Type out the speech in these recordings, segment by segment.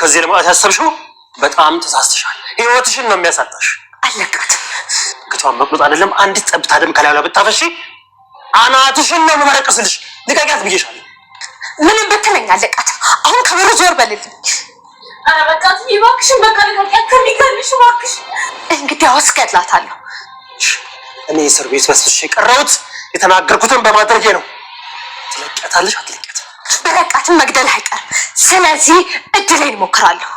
ከዚህ ለማለት ያሰብሽው በጣም ተሳስተሻል። ህይወትሽን ነው የሚያሳጣሽ። አለቃት ግቷን መቁረጥ አይደለም አንዲት ጠብታ ደም ከላዩ ላይ ብታፈሺ አናትሽን ነው የምመረቅስልሽ። ልቀቂያት ብዬሻለሁ። ምንም ብትለኝ አለቃት። አሁን ከበሩ ዞር በልልኝ። ኧረ በቃ እባክሽን፣ በቃ ልቀቂያት ከሚገልሽ እባክሽ። እንግዲያውስ እገድላታለሁ። እኔ እስር ቤት በስብሼ የቀረሁት የተናገርኩትን በማድረጌ ነው። ትለቂያታለሽ አትለቂያትም? በለቃትም መግደል አይቀርም። ስለዚህ እድሌን እሞክራለሁ።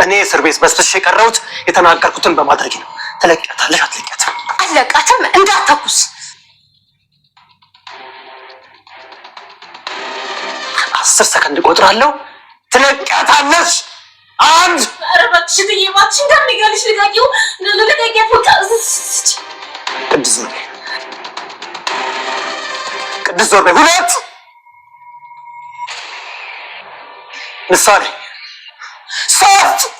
እኔ እስር ቤት በስብሼ የቀረሁት የተናገርኩትን በማድረጌ ነው። ትለቂያታለሽ አትለቂያትም? አለቃትም እንዳትተኩስ። 10 ሰከንድ እቆጥራለሁ። ትለቂያታለሽ። አንድ ኧረ እባክሽ እባክሽ እንደሚገልሽ ልቀቂው። ልቀቂያት በቃ። ቅድስት ዞር በይ፣ ቅድስት ዞር በይ። 2 ምሳሌ 3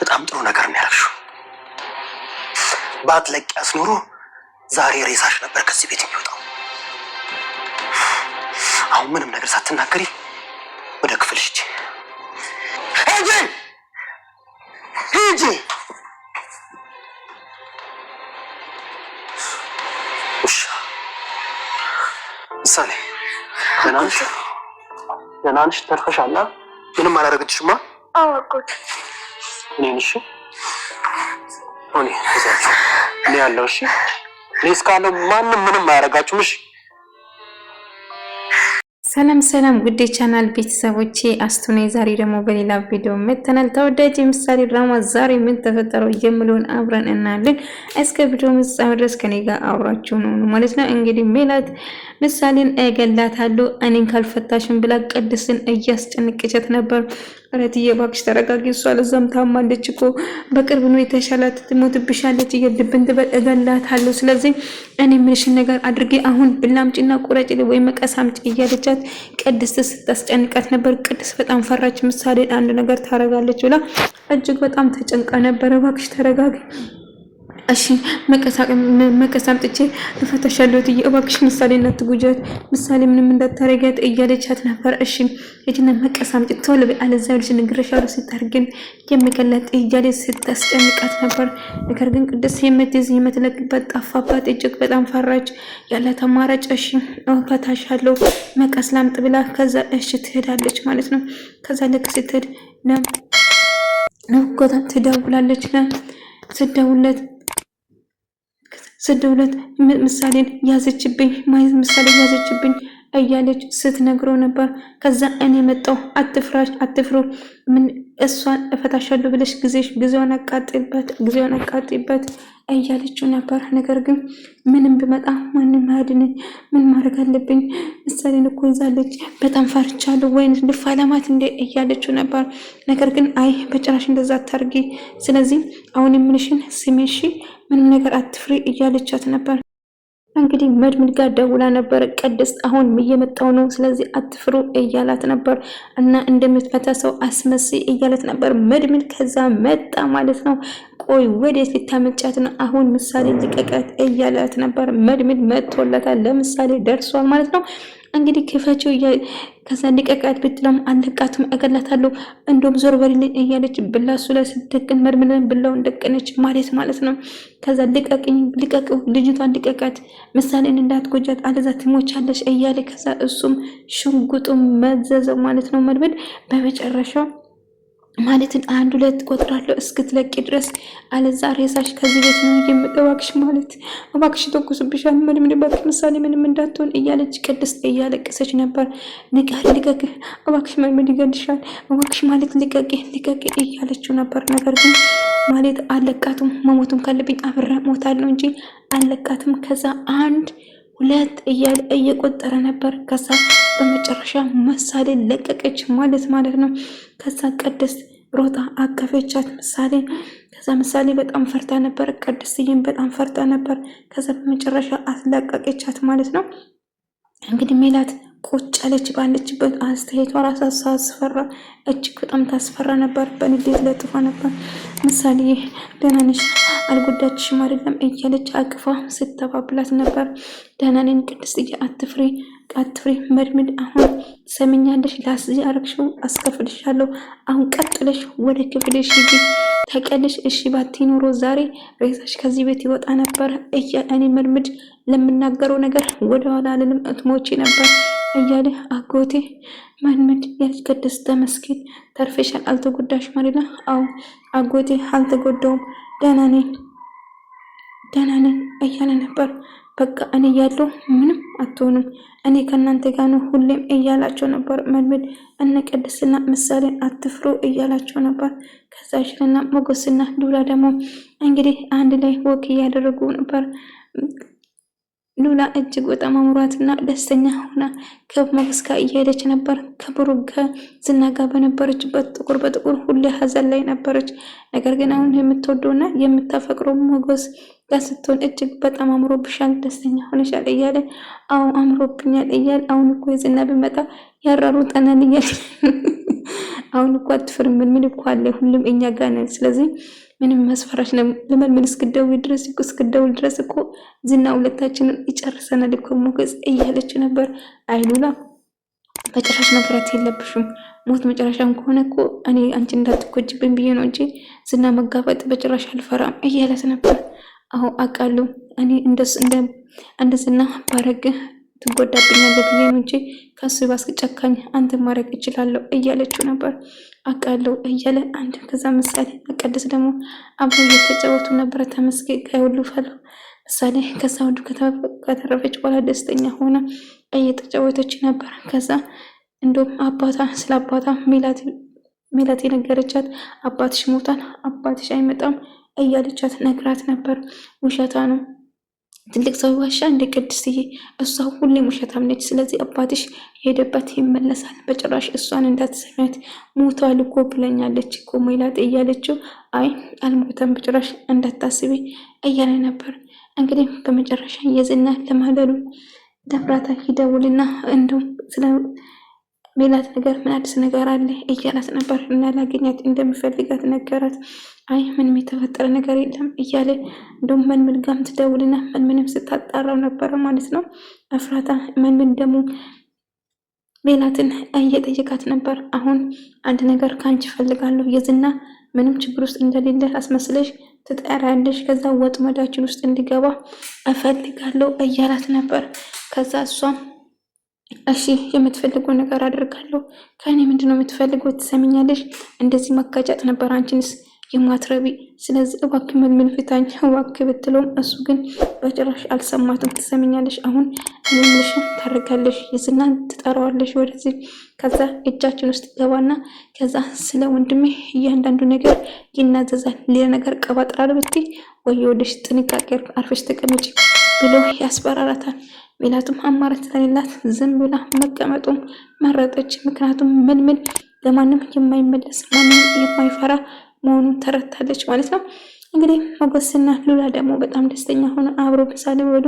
በጣም ጥሩ ነገር ነው ያደረግሽው። ባትለቂያት ኖሮ ዛሬ ሬሳሽ ነበር ከዚህ ቤት የሚወጣው። አሁን ምንም ነገር ሳትናገሪ ወደ ክፍልሽ ሂጂ። ሂጂ ውሻ። ምሳሌ ደህና ነሽ? ደህና ነሽ? ተርፈሻል? ምንም አላደረገችሽማ? አዎ አጎት። እኔን እሺ፣ እኔ ያለው እሺ፣ እኔ እስካለው ማንም ምንም አያደርጋችሁም። እሺ። ሰላም ሰላም ውድ ቻናል ቤተሰቦቼ አስቱ ነኝ። ዛሬ ደግሞ በሌላ ቪዲዮ መተናል። ተወዳጅ ምሳሌ ድራማ ዛሬ ምን ተፈጠረው የሚለውን አብረን እናያለን። እስከ ቪዲዮ ፍጻሜ ድረስ ከኔ ጋር አብራችሁ ነው ማለት ነው። እንግዲህ ሜላት ምሳሌን እገላታለሁ እኔን ካልፈታሽን ብላ ቅድስትን እያስጨነቀቻት ነበር። አረትዬ እባክሽ ተረጋጊ፣ እሷ ለዛም ታማለች እኮ በቅርብ ነው የተሻላት፣ ትሞትብሻለች፣ እየድብን ትበል፣ እገላታለሁ። ስለዚህ እኔ ምንሽን ነገር አድርጌ አሁን ብላምጪና ቁረጭ ወይ መቀስ አምጪ እያለቻት ቅድስት ስታስጨንቃት ነበር። ቅድስት በጣም ፈራች። ምሳሌ አንድ ነገር ታረጋለች ብላ እጅግ በጣም ተጨንቃ ነበር። እባክሽ ተረጋጊ እሺ፣ መቀስ አምጥቼ እፈታሻለሁ እትዬ፣ እባክሽ ምሳሌ እናትጉጃት፣ ምሳሌ ምንም እንዳታረጋት እያለቻት ነበር። እሺ እጅና መቀስ አምጪ ቶሎ በይ፣ አለዚያ ልጅ ንግረሻለሁ ሲታርግን የምቀላት እያለች ስታስጨንቃት ነበር። ነገር ግን ቅድስት የምትይዝ የምትለቅበት ጠፋባት። እጅግ በጣም ፈራች። ያላት አማራጭ እሺ እፈታሻለሁ መቀስ ላምጥ ብላ ከዛ እሺ ትሄዳለች ማለት ነው። ከዛ ልክ ስትሄድ ነጎታን ትደውላለች። ስደውለት ምሳሌን ያዘችብኝ ማለት ምሳሌ ያዘችብኝ እያለች ስትነግረው ነበር። ከዛ እኔ መጣሁ አትፍሩ ምን እሷን እፈታሻለሁ ብለሽ ጊዜዋን አቃጥይበት እያለችው ነበር። ነገር ግን ምንም ብመጣ ማንም አያድነኝ፣ ምን ማድረግ አለብኝ? ምሳሌን እኮ ይዛለች፣ በጣም ፈርቻለሁ፣ ወይን ልፋለማት እንደ እያለችው ነበር። ነገር ግን አይ በጭራሽ እንደዛ አታርጊ፣ ስለዚህ አሁን የምልሽን ስሜ እሺ፣ ምንም ነገር አትፍሪ እያለቻት ነበር። እንግዲህ መድብል ጋር ደውላ ነበር። ቅድስት አሁን እየመጣው ነው፣ ስለዚህ አትፍሩ እያላት ነበር እና እንደምትፈታ ሰው አስመስይ እያላት ነበር መድብል። ከዛ መጣ ማለት ነው። ቆይ ወዴት ልታመጫት ነው? አሁን ምሳሌ ልቀቀት እያላት ነበር መድብል። መጥቶላታል፣ ለምሳሌ ደርሷል ማለት ነው። እንግዲህ ክፈችው ከዛ ልቀቃት ብትለም አለቃትም እገላታለሁ እንደውም ዞር በልልኝ እያለች ብላሱ ላይ ስትደቅን መድብልን ብላውን ደቀነች ማለት ነው። ከዛ ልቀቀው ልጅቷን ልቀቃት፣ ምሳሌን እንዳትጎጃት አለዛ ትሞቻለሽ እያለ ከዛ እሱም ሽጉጡን መዘዘው ማለት ነው መድብል። በመጨረሻው ማለትን 1 2 ቆጥራለሁ እስክትለቂ ድረስ አለዛ ሬሳሽ ከዚህ ቤት ነው የምገባክሽ ማለት እባክሽ ተኩስብሻል ምንም እባክሽ ምሳሌ ምንም እንዳትሆን እያለች ቅድስት እያለቀሰች ነበር። ልቀቅ እባክሽ ምንም ይገድሻል እባክሽ ማለት ልቀቂ እያለችው ነበር። ነገር ግን ማለት አለቃቱም መሞቱም ካለብኝ አብሬ ሞታለሁ እንጂ አለቃቱም። ከዛ 1 2 እያለ እየቆጠረ ነበር። ከዛ በመጨረሻ ምሳሌ ለቀቀች ማለት ነው። ከዛ ቅድስት ሮጣ አቀፈቻት ምሳሌ። ከዛ ምሳሌ በጣም ፈርታ ነበር፣ ቅድስትዬም በጣም ፈርታ ነበር። ከዛ በመጨረሻ አስለቀቀቻት ማለት ነው። እንግዲህ ሜላት ቁጭ አለች ባለችበት። አስተያየቷ ራሷ ሳስፈራ እጅግ በጣም ታስፈራ ነበር። በንዴት ለጥፋ ነበር። ምሳሌ ደህና ነሽ አልጎዳችሽም አይደለም እያለች አቅፋ ስተባብላት ነበር። ደህና ነኝ ቅድስትዬ አትፍሪ መድምድ አሁን ትሰሚኛለሽ? ላስ ያረግሽው አስከፍልሻለሁ። አሁን ቀጥለሽ ወደ ክፍልሽ ሂጂ ታውቂያለሽ። እሺ ባቲ ኖሮ ዛሬ ሬሳሽ ከዚህ ቤት ይወጣ ነበር። እኔ መድምድ ለምናገረው ነገር ወደኋላ አልልም እትሞቼ ነበር እያለ አጎቴ መድምድ ያች ቅድስት ተመስገን ተርፌሻል፣ አልተጎዳሽ ማለት ነው። አዎ አጎቴ አልተጎዳውም፣ ደህና ነኝ እያለ ነበር። በቃ እኔ ያለው ምንም አትሆኑም፣ እኔ ከእናንተ ጋር ነው ሁሌም እያላቸው ነበር። መድምድ እነ ቅድስና ምሳሌን አትፍሩ እያላቸው ነበር። ከዛ ሽልና ሞገስና ሉላ ደግሞ እንግዲህ አንድ ላይ ወክ እያደረጉ ነበር። ሉላ እጅግ በጣም አምሯትና ደስተኛ ሆና ከሞገስ ጋር እየሄደች ነበር። ከብሩክ ጋር ዝና ጋር በነበረችበት ጥቁር በጥቁር ሁሌ ሀዘን ላይ ነበረች። ነገር ግን አሁን የምትወደውና የምታፈቅረው ሞገስ ጋር ስትሆን እጅግ በጣም አምሮብሻል፣ ደስተኛ ሆነሻል እያለ አዎ አምሮብኛል እያለ አሁን እኮ የዝና ብመጣ ያራሩጠናል እያለ አሁን እኮ አትፍርም፣ ምን እኮ አለ ሁሉም እኛ ጋር ነን። ስለዚህ ምንም መስፈራሽ ለምን እስክደውል ድረስ እኮ ዝና ሁለታችንን ይጨርሰናል እኮ ሞገስ እያለች ነበር። አይ ሉላ በጭራሽ መፍራት የለብሽም፣ ሞት መጨረሻም ከሆነ እኮ እኔ አንቺ እንዳትጎጂብኝ ብዬ ነው እንጂ ዝና መጋፈጥ በጭራሽ አልፈራም እያለት ነበር። አሁ አውቃለሁ እኔ እንደ ዝና ባረግ ትጎዳብኛለህ ብዬ ነው እንጂ ከሱ ባስክ ጨካኝ አንተ ማድረግ እችላለሁ እያለችው ነበር። አውቃለሁ እያለ አንድ ከዛ ምሳሌ ቅድስት ደግሞ አብረው እየተጫወቱ ነበረ። ተመስገን ከሁሉ ፈለው ምሳሌ ከዛ ሁሉ ከተረፈች በኋላ ደስተኛ ሆና እየተጫወተች ነበር። ከዛ እንደውም ስለ አባቷ ሜላት የነገረቻት አባትሽ ሞታል፣ አባትሽ አይመጣም እያለቻት ነግራት ነበር። ውሸታ ነው ትልቅ ሰው ዋሻ እንደ ቅድስትዬ፣ እሷ ሁሌም ውሸታም ነች። ስለዚህ አባትሽ ሄደበት ይመለሳል፣ በጭራሽ እሷን እንዳትሰሚያት ሞቷል እኮ ብለኛለች እኮ ሜላት እያለችው አይ አልሞተም በጭራሽ እንዳታስቢ እያለ ነበር። እንግዲህ በመጨረሻ የዝና ለማለሉ ለፍራታ ይደውልና እንደውም ስለ ሜላት ነገር ምን አዲስ ነገር አለ እያላት ነበር እና ላገኛት እንደሚፈልጋት ነገራት። አይ ምንም የተፈጠረ ነገር የለም እያለ እንደውም መልምል ጋም ትደውልና መልምልም ስታጣራው ነበረ ማለት ነው። እፍራታ መልምል ደግሞ ሜላትን እየጠየቃት ነበር። አሁን አንድ ነገር ካንቺ ፈልጋለሁ፣ የዝና ምንም ችግር ውስጥ እንደሌለ አስመስለሽ ትጠራለሽ፣ ከዛ ወጥመዳችን ውስጥ እንዲገባ እፈልጋለሁ እያላት ነበር። ከዛ እሷም እሺ የምትፈልገው ነገር አደርጋለሁ፣ ከእኔ ምንድነው የምትፈልገው ትሰሚኛለሽ? እንደዚህ መጋጫት ነበር አንቺንስ የማትረቢ፣ ስለዚህ እባክህ መልምል ፍታኝ እባክህ ብትለውም እሱ ግን በጭራሽ አልሰማትም። ትሰሚኛለሽ? አሁን ምንሽን ታደርጋለሽ? የዝናን ትጠራዋለሽ ወደዚህ፣ ከዛ እጃችን ውስጥ ገባና ከዛ ስለ ወንድሜ እያንዳንዱ ነገር ይናዘዛል። ሌላ ነገር ቀባጥራል ብትይ ወይ ወደሽ ጥንቃቄ አርፈሽ ተቀመጪ ብሎ ያስፈራራታል። ሜላቱም አማራጭ ስለሌላት ዝም ብላ መቀመጡም መረጠች። ምክንያቱም መልምል ለማንም የማይመለስ ማንም የማይፈራ መሆኑን ተረታለች ማለት ነው። እንግዲህ ሞገስና ሉላ ደግሞ በጣም ደስተኛ ሆነ አብሮ ምሳሌ ወዱ።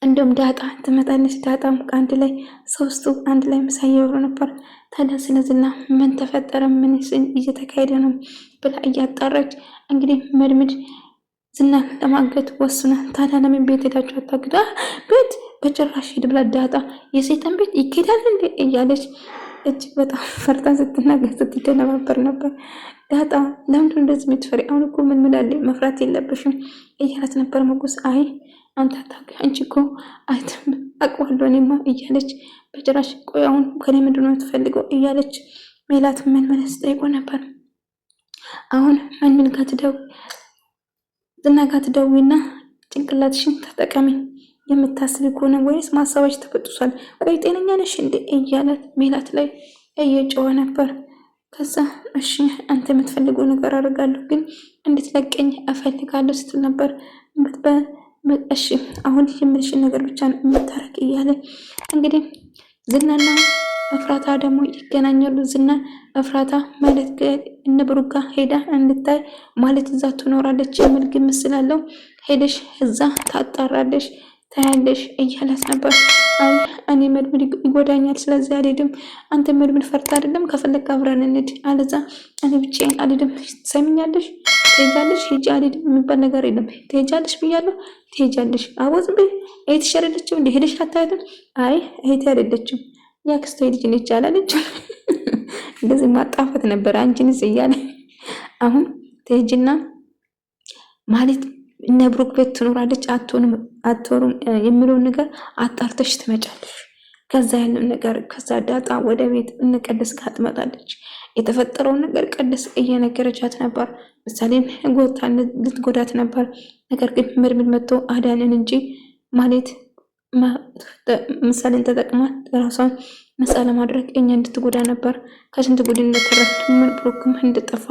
እንደውም ዳጣ ትመጣለች። ዳጣም ከአንድ ላይ ሶስቱ አንድ ላይ ምሳ እየበሉ ነበር። ታዲያ ስለ ዝና ምን ተፈጠረ፣ ምን እየተካሄደ ነው ብላ እያጣራች እንግዲህ መድምድ ዝና ለማገት ወስና ታዲያ ለምን ቤት ሄዳችሁ አታግዳ? ቤት በጭራሽ ሂድ ብላ ዳጣ የሴጣን ቤት ይኬዳል እንዴ እያለች እጅግ በጣም ፈርታ ስትናገር ስትደነባበር ነበር። ዳጣ ለምንድን እንደዚህ የምትፈሪ? አሁን እኮ ምን ምላለ መፍራት የለብሽም እያላት ነበር። ሞገስ አይ አንተ አንቺ እኮ አይተም አውቀዋለሁ እኔማ እያለች በጭራሽ ቆይ አሁን ከኔ ምንድን ነው የምትፈልገው እያለች ሜላት መልመል ስጠይቆ ነበር። አሁን መልመል ጋር ዝና ጋር ትደውይና ጭንቅላትሽን ተጠቀሚ፣ የምታስቢ ከሆነ ወይስ ማሳባሽ ተፈጥሷል? ቆይ ጤነኛ ነሽ እንዴ እያላት ሜላት ላይ እየጮኸ ነበር። ከዛ እሺ አንተ የምትፈልገው ነገር አደርጋለሁ፣ ግን እንድትለቀኝ እፈልጋለሁ ስትል ነበር። እሺ አሁን የምልሽን ነገር ብቻ ነው የምታረግ እያለ እንግዲህ ዝናና እፍራታ ደግሞ ይገናኛሉ። ዝና እፍራታ ማለት እነ ብሩክ ጋር ሄዳ እንድታይ ማለት እዛ ትኖራለች የሚል ግምት ስላለው ሄደሽ እዛ ታጣራለሽ ታያለሽ እያላት ነበር። አይ እኔ መድብል ይጎዳኛል፣ ስለዚህ አልሄድም። አንተ መድብል ፈርታ አይደለም፣ ከፈለግ አብረን እንሂድ፣ አለዛ እኔ ብቻዬን አልሄድም። ትሰሚኛለሽ? ትሄጃለሽ። ሂጂ፣ አልሄድም የሚባል ነገር የለም። ትሄጃለሽ ብያለሁ፣ ትሄጃለሽ። አወዝ በይ። እህትሽ አይደለችም እንደ ሄደሽ አታያትም? አይ እህቴ አይደለችም፣ ያክስቷ ልጅ ነች አላለችም? እንደዚህ ማጣፈት ነበር አንቺንስ እያለ አሁን ትሄጂና ማለት እነ ብሩክ ቤት ትኖራለች አትኖሩም የሚለውን ነገር አጣርተሽ ትመጫለሽ። ከዛ ያለው ነገር ከዛ ዳጣ ወደ ቤት እነ ቅድስ ጋር ትመጣለች። የተፈጠረውን ነገር ቅድስ እየነገረቻት ነበር። ምሳሌን ልትጎዳት ነበር። ነገር ግን ምርምር መጥቶ አዳንን እንጂ ማለት ምሳሌን ተጠቅማ ራሷን ነፃ ለማድረግ እኛ እንድትጎዳ ነበር። ከስንት ጉድ እንደተረፍ ምን ብሩክም እንድጠፋ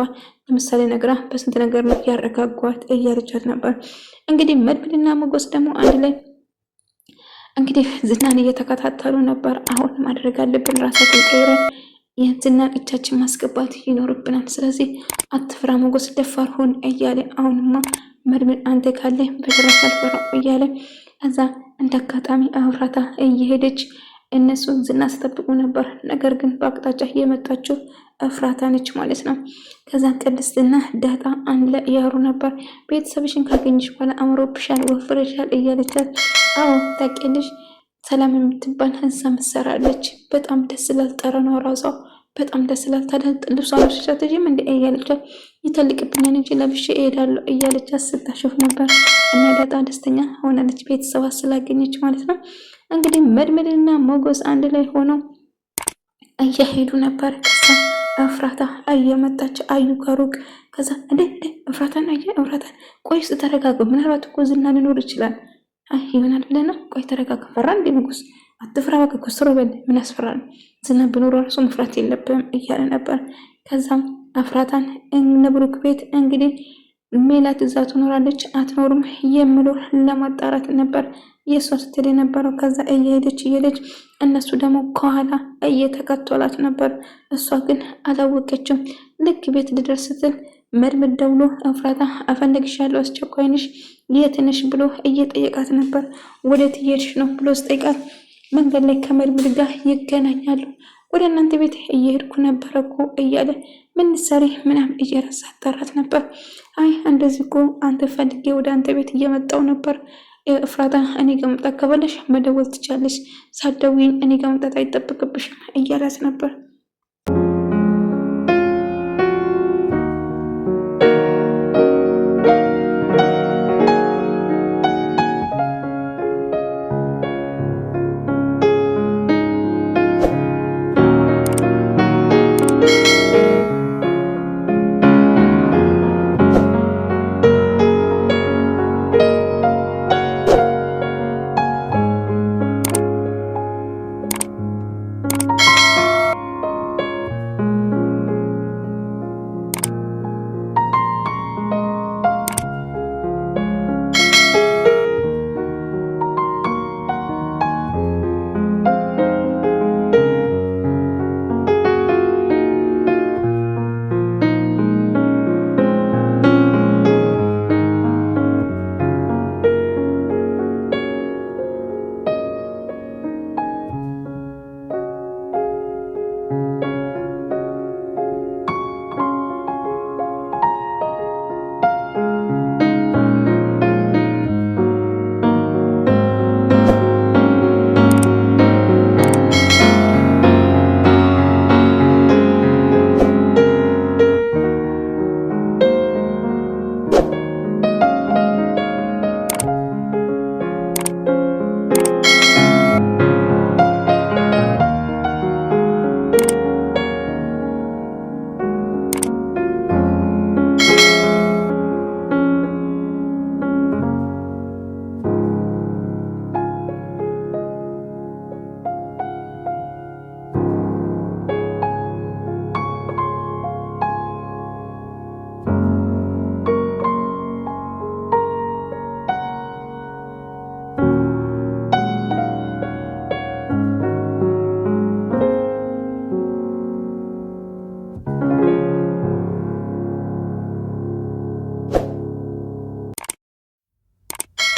ለምሳሌ ነግራ በስንት ነገር ነው ያረጋጓት እያለቻት ነበር። እንግዲህ መድብልና ሞገስ ደግሞ አንድ ላይ እንግዲህ ዝናን እየተከታተሉ ነበር። አሁን ማድረግ አለብን፣ ራሳችን ቀይረን የዝናን እጃችን ማስገባት ይኖርብናል። ስለዚህ አትፍራ ሞገስ፣ ደፋር ሁን እያለ አሁንማ መድብል አንተ ካለ በስራት አልፈራው እያለ ከዛ እንደ አጋጣሚ እፍራታ እየሄደች እነሱ ዝና ሲጠብቁ ነበር። ነገር ግን በአቅጣጫ የመጣችው እፍራታ ነች ማለት ነው። ከዛ ቅድስትና ዳጣ አንድ ላይ እያወሩ ነበር። ቤተሰብሽን ካገኘሽ በኋላ አምሮብሻል፣ ወፍረሻል እያለቻት አዎ ታውቂያለሽ፣ ሰላም የምትባል እንስሳ ምሰራለች። በጣም ደስ ይላል፣ ጠረኗ ራሷ በጣም ደስ ይላል። ታዲያ ልብሷ ለብሻት እጂም እንደ እያለቻት ይተልቅብኛል እንጂ ለብሼ እሄዳለሁ እያለቻት ስታሾፍ ነበር። እና ዳጣ ደስተኛ ሆናለች ቤተሰብ ስላገኘች ማለት ነው። እንግዲህ መድብልና ሞገስ አንድ ላይ ሆነው እየሄዱ ነበር። ከዛ እፍራታ እየመጣች አዩ ከሩቅ። ከዛ እንዴ እፍራታን አየ። እፍራታን ቆይ ተረጋጋ፣ ምናልባት እኮ ዝና ሊኖር ይችላል ይሆናል ብለህ ነው። ቆይ ተረጋጋ። ፈራ እንዴ ንጉስ? አትፍራ በቃ ኮስተሮ በል። ምን ያስፈራል? ዝና ቢኖር ራሱ መፍራት የለብህም እያለ ነበር። ከዛም እፍራታን እነ ብሩክ ቤት እንግዲህ ሜላት እዛ ትኖራለች አትኖርም የምለው ለማጣራት ነበር የሷ ስትል የነበረው። ከዛ እየሄደች እነሱ ደግሞ ከኋላ እየተከተሏት ነበር። እሷ ግን አላወቀችም። ልክ ቤት ልደርስ ስትል መድብል ደውሎ እፍራታ እፈልግሻለሁ፣ አስቸኳይ ነሽ፣ የት ነሽ ብሎ እየጠየቃት ነበር። ወዴት እየሄድሽ ነው ብሎ ስጠይቃት መንገድ ላይ ከመድብል ጋር ይገናኛሉ። ወደ እናንተ ቤት እየሄድኩ ነበር እኮ እያለ ምን ሰሪ ምናምን እየረሳ ጠራት ነበር። አይ እንደዚህ እኮ አንተ ፈልጌ ወደ አንተ ቤት እየመጣው ነበር እፍራታ፣ እኔ ጋር መምጣት ከፈለሽ መደወል ትቻለሽ፣ ሳትደውይኝ እኔ ጋር መምጣት አይጠበቅብሽም እያላት ነበር።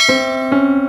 ነው።